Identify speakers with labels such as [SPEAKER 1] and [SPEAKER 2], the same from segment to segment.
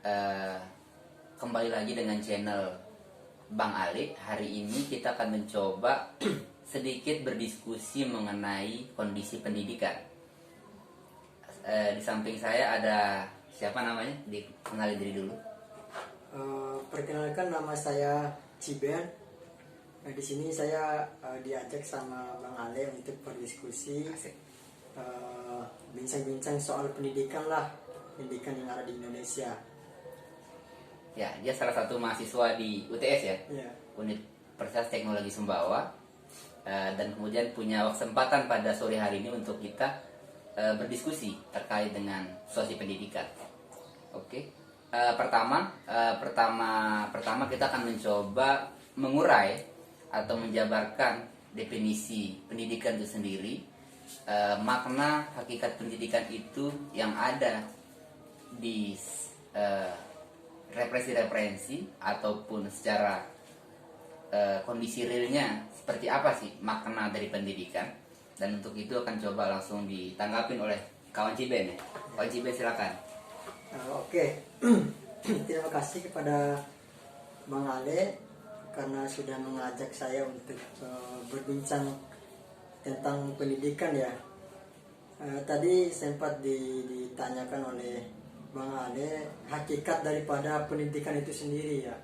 [SPEAKER 1] eh, kembali lagi dengan channel Bang Ali. Hari ini kita akan mencoba sedikit berdiskusi mengenai kondisi pendidikan. Di samping saya ada siapa namanya? Dikenali diri dulu.
[SPEAKER 2] Perkenalkan, nama saya Ciben. Di sini saya diajak sama Bang Ale untuk berdiskusi, bincang-bincang soal pendidikan lah, pendidikan yang ada di Indonesia.
[SPEAKER 1] Ya, dia salah satu mahasiswa di UTS ya,
[SPEAKER 2] Ya.
[SPEAKER 1] Universitas Teknologi Sumbawa, dan kemudian punya kesempatan pada sore hari ini untuk kita berdiskusi terkait dengan situasi pendidikan. Oke. Pertama kita akan mencoba mengurai atau menjabarkan definisi pendidikan itu sendiri, makna hakikat pendidikan itu yang ada di referensi ataupun secara kondisi realnya seperti apa sih makna dari pendidikan. Dan untuk itu akan coba langsung ditanggapin oleh kawan Ciben ya. Kawan Ciben silakan.
[SPEAKER 2] Oke. Terima kasih kepada Bang Ale karena sudah mengajak saya untuk berbincang tentang pendidikan ya. Tadi sempat ditanyakan oleh Bang Ale hakikat daripada pendidikan itu sendiri ya.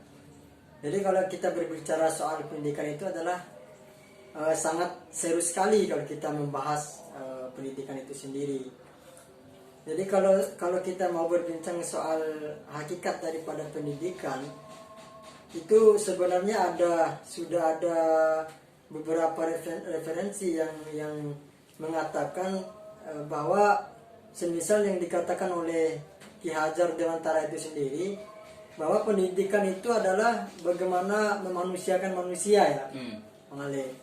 [SPEAKER 2] Jadi kalau kita berbicara soal pendidikan itu adalah sangat serius sekali kalau kita membahas pendidikan itu sendiri. Jadi kalau kita mau berbincang soal hakikat daripada pendidikan, itu sebenarnya sudah ada beberapa referensi yang mengatakan bahwa semisal yang dikatakan oleh Ki Hajar Dewantara itu sendiri, bahwa pendidikan itu adalah bagaimana memanusiakan manusia ya, Bang Ale.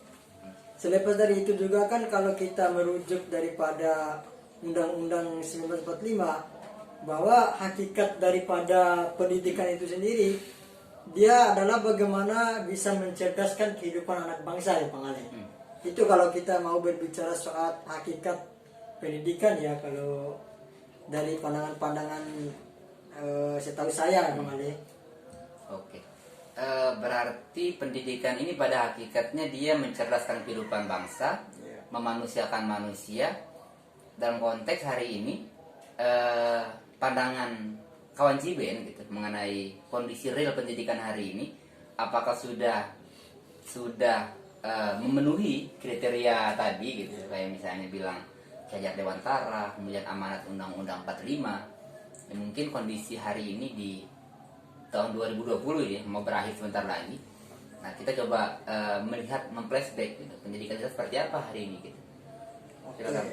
[SPEAKER 2] Selepas dari itu juga kan kalau kita merujuk daripada Undang-Undang 1945, bahwa hakikat daripada pendidikan itu sendiri, dia adalah bagaimana bisa mencerdaskan kehidupan anak bangsa ya, Bang Ale. Itu kalau kita mau berbicara soal hakikat pendidikan ya, kalau dari pandangan-pandangan setahu saya, Bang Ale.
[SPEAKER 1] Oke. Berarti pendidikan ini pada hakikatnya dia mencerdaskan kehidupan bangsa, memanusiakan manusia. Dalam konteks hari ini, pandangan kawan Ciben gitu mengenai kondisi real pendidikan hari ini, apakah sudah memenuhi kriteria tadi gitu, kayak misalnya bilang Ki Hajar Dewantara, kemudian amanat Undang-Undang 45. Ya, mungkin kondisi hari ini di tahun 2020 ya, mau berakhir sebentar lagi. Nah, kita coba melihat, memflashback gitu, pendidikan kita seperti apa hari ini gitu. Silakan.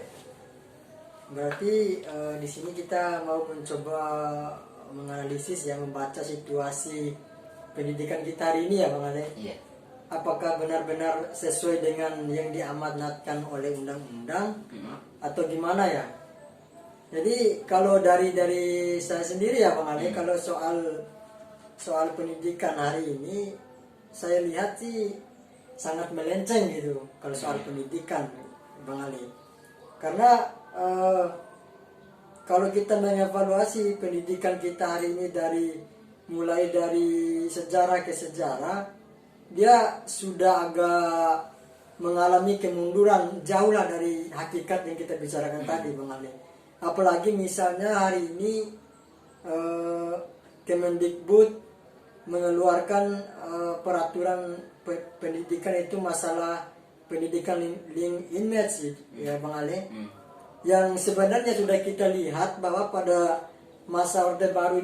[SPEAKER 2] Berarti di sini kita mau mencoba menganalisis ya, membaca situasi pendidikan kita hari ini ya, Bang Ale.
[SPEAKER 1] Iya.
[SPEAKER 2] Apakah benar-benar sesuai dengan yang diamanatkan oleh undang-undang atau gimana ya? Jadi kalau dari saya sendiri ya, Bang Ale, kalau soal pendidikan hari ini saya lihat sih sangat melenceng gitu kalau soal pendidikan, Bang Ali. Karena kalau kita mengevaluasi pendidikan kita hari ini mulai dari sejarah ke sejarah, dia sudah agak mengalami kemunduran jauh lah dari hakikat yang kita bicarakan tadi, Bang Ali. Apalagi misalnya hari ini Kemendikbud mengeluarkan peraturan pendidikan itu, masalah pendidikan link image ya, Bang Ali. Yang sebenarnya sudah kita lihat bahwa pada masa Orde Baru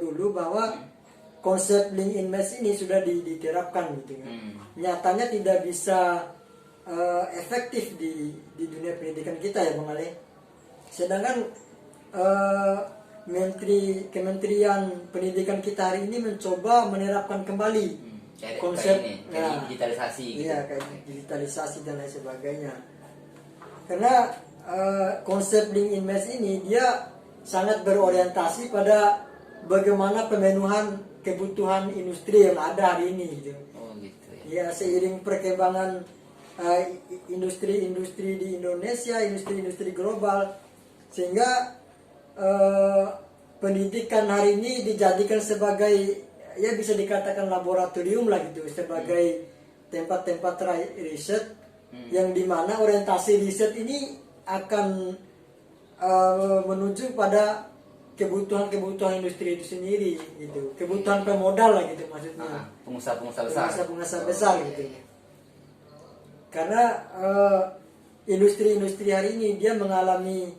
[SPEAKER 2] dulu, bahwa konsep link image ini sudah diterapkan gitu kan. Nyatanya tidak bisa efektif di dunia pendidikan kita ya, Bang Ali. Sedangkan Kementerian Pendidikan kita hari ini mencoba menerapkan kembali konsep
[SPEAKER 1] kayak digitalisasi gitu.
[SPEAKER 2] Iya, kayak digitalisasi dan lain sebagainya. Karena konsep link image ini dia sangat berorientasi pada bagaimana pemenuhan kebutuhan industri yang ada hari ini gitu.
[SPEAKER 1] Oh gitu ya.
[SPEAKER 2] Ya, seiring perkembangan industri-industri di Indonesia, industri-industri global, sehingga pendidikan hari ini dijadikan sebagai, ya bisa dikatakan laboratorium lah gitu, sebagai tempat-tempat riset yang dimana orientasi riset ini akan menuju pada kebutuhan industri itu sendiri gitu, kebutuhan pemodal lah gitu maksudnya,
[SPEAKER 1] pengusaha-pengusaha besar,
[SPEAKER 2] pengusaha besar gitu. Karena industri-industri hari ini dia mengalami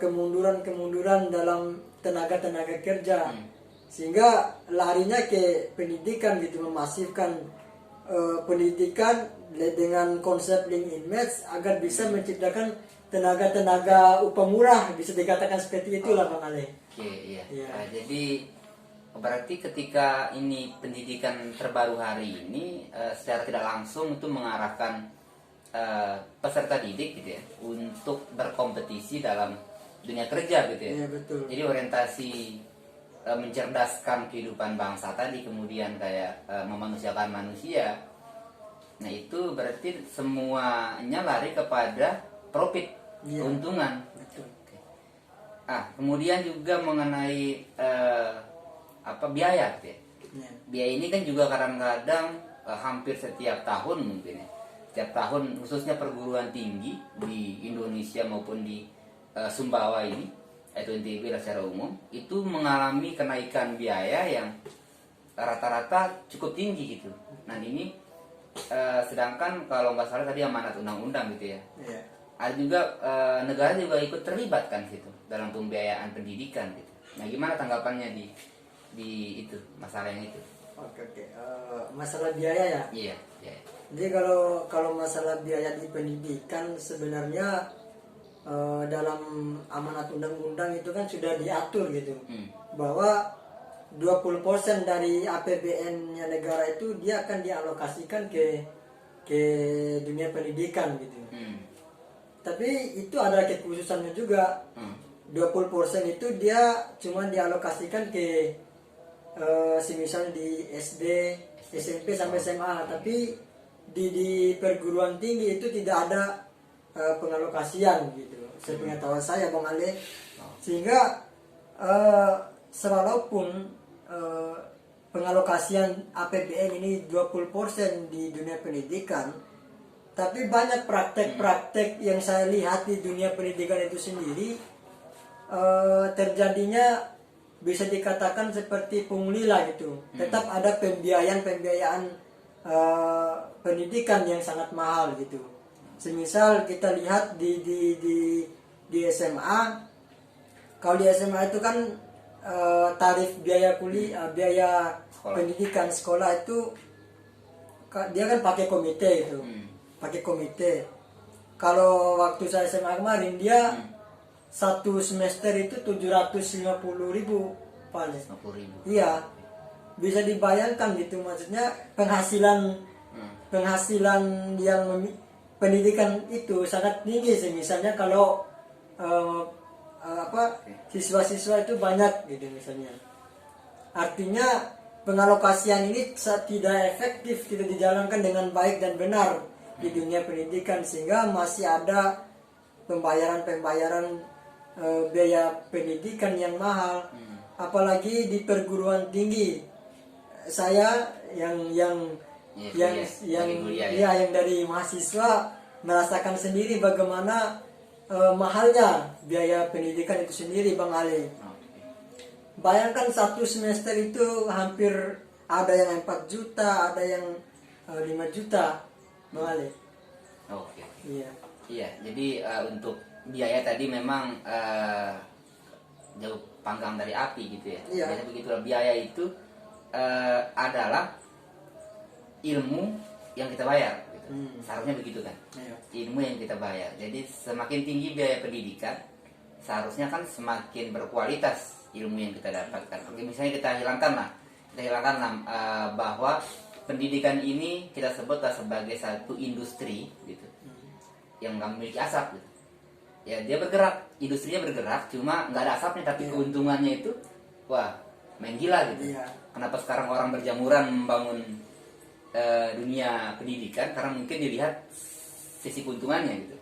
[SPEAKER 2] kemunduran dalam tenaga kerja, sehingga larinya ke pendidikan gitu, memasifkan pendidikan dengan konsep link in match agar bisa menciptakan tenaga upah murah, bisa dikatakan seperti itulah Bang Ale.
[SPEAKER 1] Oke, iya.
[SPEAKER 2] Iya.
[SPEAKER 1] Nah, jadi berarti ketika ini pendidikan terbaru hari ini secara tidak langsung itu mengarahkan peserta didik gitu ya untuk berkompetisi dalam dunia kerja gitu ya.
[SPEAKER 2] Iya, betul.
[SPEAKER 1] Jadi orientasi mencerdaskan kehidupan bangsa tadi, kemudian kayak memanusiakan manusia. Nah itu berarti semuanya lari kepada profit,
[SPEAKER 2] Iya.
[SPEAKER 1] keuntungan.
[SPEAKER 2] Betul.
[SPEAKER 1] Oke. Kemudian juga mengenai biaya gitu ya.
[SPEAKER 2] Iya.
[SPEAKER 1] Biaya ini kan juga kadang-kadang hampir setiap tahun mungkin ya. Setiap tahun khususnya perguruan tinggi di Indonesia maupun di Sumbawa ini, yaitu NTB secara umum, itu mengalami kenaikan biaya yang rata-rata cukup tinggi gitu. Nah ini sedangkan kalau nggak salah tadi amanat undang-undang gitu ya.
[SPEAKER 2] Iya.
[SPEAKER 1] Ada juga negara juga ikut terlibat kan situ dalam pembiayaan pendidikan gitu. Nah gimana tanggapannya di itu masalah yang itu?
[SPEAKER 2] Oke. Masalah biaya ya.
[SPEAKER 1] Iya.
[SPEAKER 2] Jadi kalau masalah biaya di pendidikan sebenarnya dalam amanat undang-undang itu kan sudah diatur gitu, bahwa 20% dari APBN-nya negara itu dia akan dialokasikan ke dunia pendidikan gitu. Tapi itu ada kekhususannya juga. 20% itu dia cuma dialokasikan ke semisal di SD, SMP sampai SMA, tapi di perguruan tinggi itu tidak ada pengalokasian gitu. Sepengetahuan saya Bang Ale, sehingga walaupun pengalokasian APBN ini 20% di dunia pendidikan, tapi banyak praktek-praktek yang saya lihat di dunia pendidikan itu sendiri terjadinya bisa dikatakan seperti pungli lah gitu. Tetap ada pembiayaan pendidikan yang sangat mahal gitu. Semisal kita lihat di SMA, kalau di SMA itu kan tarif biaya biaya pendidikan sekolah itu dia kan pakai komite itu. Pakai komite. Kalau waktu saya SMA kemarin dia satu semester itu 750.000 paling.
[SPEAKER 1] 50.000.
[SPEAKER 2] Iya, bisa dibayangkan gitu, maksudnya penghasilan yang pendidikan itu sangat tinggi sih. Misalnya kalau siswa-siswa itu banyak gitu misalnya, artinya pengalokasian ini tidak efektif, tidak dijalankan dengan baik dan benar di dunia pendidikan, sehingga masih ada pembayaran biaya pendidikan yang mahal. Apalagi di perguruan tinggi, saya yang dari mahasiswa merasakan sendiri bagaimana mahalnya biaya pendidikan itu sendiri Bang Ali. Bayangkan satu semester itu hampir ada yang 4 juta, ada yang 5 juta Bang Ali.
[SPEAKER 1] Oke.
[SPEAKER 2] Iya,
[SPEAKER 1] jadi untuk biaya tadi memang jauh panggang dari api gitu ya.
[SPEAKER 2] Iya.
[SPEAKER 1] Jadi begitulah, biaya itu adalah ilmu yang kita bayar gitu. Seharusnya begitu kan.
[SPEAKER 2] Iya.
[SPEAKER 1] Ilmu yang kita bayar. Jadi semakin tinggi biaya pendidikan, seharusnya kan semakin berkualitas ilmu yang kita dapatkan. Oke, misalnya kita hilangkan bahwa pendidikan ini kita sebutlah sebagai satu industri gitu, yang nggak memiliki asap gitu. Ya dia bergerak, industrinya bergerak, cuma nggak ada asapnya, tapi keuntungannya itu main gila gitu.
[SPEAKER 2] Iya.
[SPEAKER 1] Kenapa sekarang orang berjamuran membangun dunia pendidikan? Karena mungkin dilihat sisi keuntungannya gitu.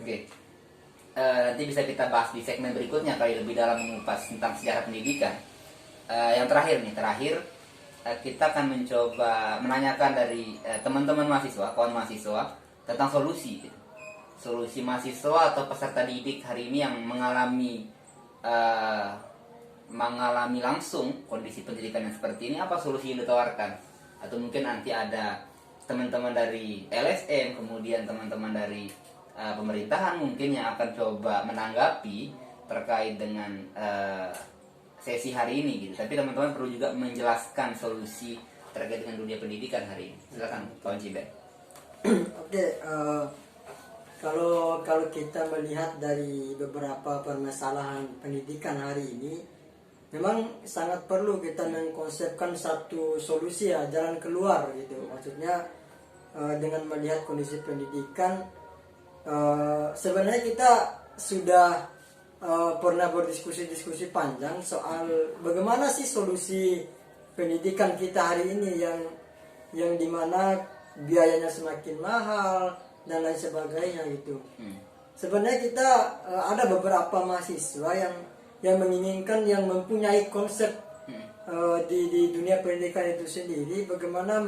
[SPEAKER 1] Oke. nanti bisa kita bahas di segmen berikutnya kali lebih dalam mengupas tentang sejarah pendidikan. Yang terakhir kita akan mencoba menanyakan dari teman-teman mahasiswa, kawan mahasiswa tentang solusi gitu. Solusi mahasiswa atau peserta didik hari ini yang mengalami langsung kondisi pendidikan yang seperti ini, apa solusi yang ditawarkan? Atau mungkin nanti ada teman-teman dari LSM, kemudian teman-teman dari pemerintahan mungkin yang akan coba menanggapi terkait dengan sesi hari ini gitu. Tapi teman-teman perlu juga menjelaskan solusi terkait dengan dunia pendidikan hari ini. Silakan kawan Ciben.
[SPEAKER 2] Oke, kalau kita melihat dari beberapa permasalahan pendidikan hari ini, memang sangat perlu kita mengkonsepkan satu solusi ya, jalan keluar gitu. Maksudnya dengan melihat kondisi pendidikan, sebenarnya kita sudah pernah berdiskusi panjang soal bagaimana sih solusi pendidikan kita hari ini yang dimana biayanya semakin mahal dan lain sebagainya gitu. Sebenarnya kita ada beberapa mahasiswa yang menginginkan, yang mempunyai konsep di dunia pendidikan itu sendiri, bagaimana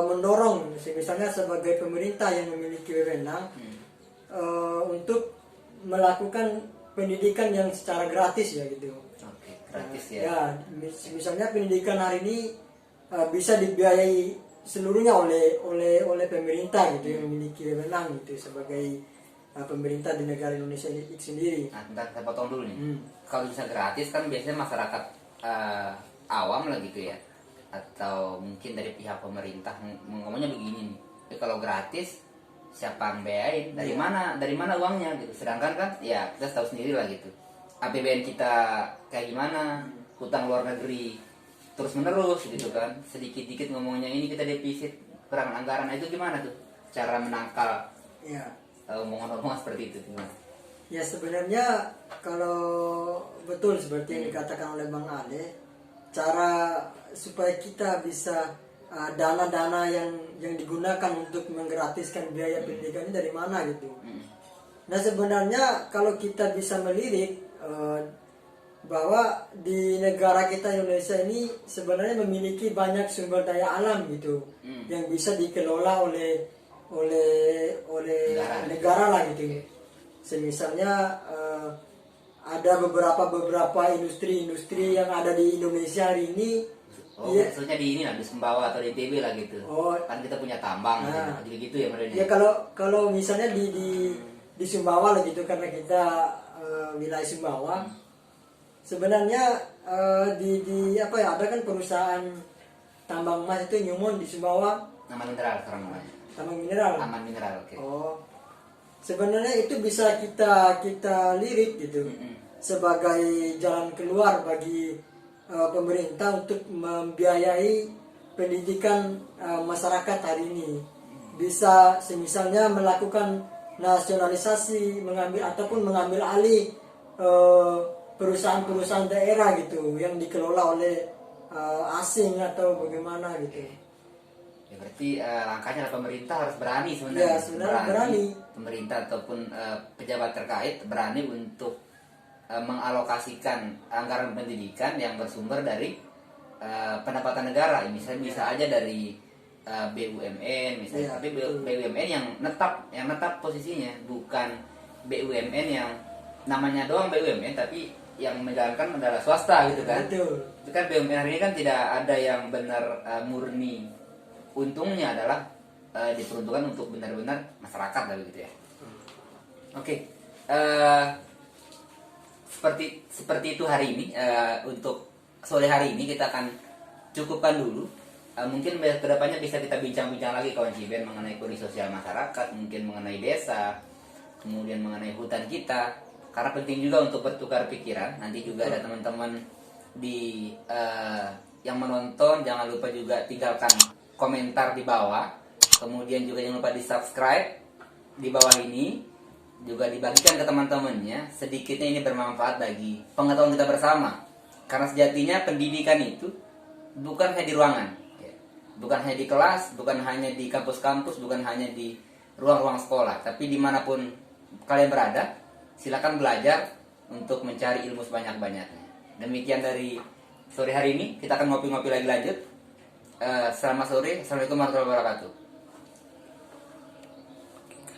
[SPEAKER 2] mendorong misalnya sebagai pemerintah yang memiliki wewenang untuk melakukan pendidikan yang secara gratis ya gitu.
[SPEAKER 1] Oke, gratis ya.
[SPEAKER 2] Ya, misalnya pendidikan hari ini bisa dibiayai seluruhnya oleh pemerintah gitu, yang memiliki wewenang gitu sebagai pemerintah di negara Indonesia ini sendiri.
[SPEAKER 1] Nah, saya potong dulu nih. Kalau bisa gratis kan biasanya masyarakat awam lah gitu ya, atau mungkin dari pihak pemerintah ngomongnya begini nih, kalau gratis siapa yang biayain, dari mana uangnya gitu. Sedangkan kan ya kita tahu sendiri lah gitu, APBN kita kayak gimana, hutang luar negeri terus menerus gitu kan, sedikit ngomongnya ini kita defisit, kurang anggaran. Nah, itu gimana tuh cara menangkal
[SPEAKER 2] Ya,
[SPEAKER 1] omongan-omongan seperti itu gimana?
[SPEAKER 2] ya sebenarnya kalau betul seperti yang dikatakan oleh Bang Ale, cara supaya kita bisa dana-dana yang digunakan untuk menggratiskan biaya pendidikan ini dari mana gitu. Nah sebenarnya kalau kita bisa melirik bahwa di negara kita Indonesia ini sebenarnya memiliki banyak sumber daya alam gitu, yang bisa dikelola oleh negara lah gitu. Semisalnya ada beberapa industri yang ada di Indonesia hari ini.
[SPEAKER 1] Maksudnya di ini lah, di Sumbawa atau di NTB lah gitu. Kan kita punya tambang gitu ya Mbak.
[SPEAKER 2] Ya kalau misalnya di Sumbawa lah gitu, karena kita wilayah Sumbawa. Sebenarnya di apa ya, ada kan perusahaan tambang emas itu Newmont di Sumbawa.
[SPEAKER 1] Nama mineral sekarang namanya.
[SPEAKER 2] Tambang mineral.
[SPEAKER 1] Aman mineral, oke.
[SPEAKER 2] Sebenarnya itu bisa kita lirik gitu sebagai jalan keluar bagi pemerintah untuk membiayai pendidikan masyarakat hari ini. Bisa misalnya melakukan nasionalisasi, mengambil alih perusahaan-perusahaan daerah gitu yang dikelola oleh asing atau bagaimana gitu.
[SPEAKER 1] Ya berarti langkahnya pemerintah harus berani sebenarnya.
[SPEAKER 2] Ya, sebenarnya berani.
[SPEAKER 1] Pemerintah ataupun pejabat terkait berani untuk mengalokasikan anggaran pendidikan yang bersumber dari pendapatan negara. Misalnya bisa aja dari BUMN misalnya, tapi BUMN yang netap posisinya, bukan BUMN yang namanya doang BUMN tapi yang menjalankan adalah swasta gitu kan.
[SPEAKER 2] Betul.
[SPEAKER 1] Itu kan BUMN hari ini kan tidak ada yang benar murni untungnya adalah diperuntukkan untuk benar-benar masyarakat lah gitu ya. Oke. Seperti itu hari ini. Untuk sore hari ini kita akan cukupkan dulu. Mungkin kedepannya bisa kita bincang-bincang lagi kawan Ciben mengenai kondisi sosial masyarakat, mungkin mengenai desa, kemudian mengenai hutan kita, karena penting juga untuk bertukar pikiran. Nanti juga ada teman-teman yang menonton, jangan lupa juga tinggalkan komentar di bawah, kemudian juga jangan lupa di subscribe di bawah ini, juga dibagikan ke teman-temannya. Sedikitnya ini bermanfaat bagi pengetahuan kita bersama, karena sejatinya pendidikan itu bukan hanya di ruangan, bukan hanya di kelas, bukan hanya di kampus-kampus, bukan hanya di ruang-ruang sekolah, tapi dimanapun kalian berada, silakan belajar untuk mencari ilmu sebanyak-banyaknya. Demikian dari sore hari ini, kita akan ngopi-ngopi lagi lanjut. Selamat sore, assalamualaikum warahmatullahi wabarakatuh.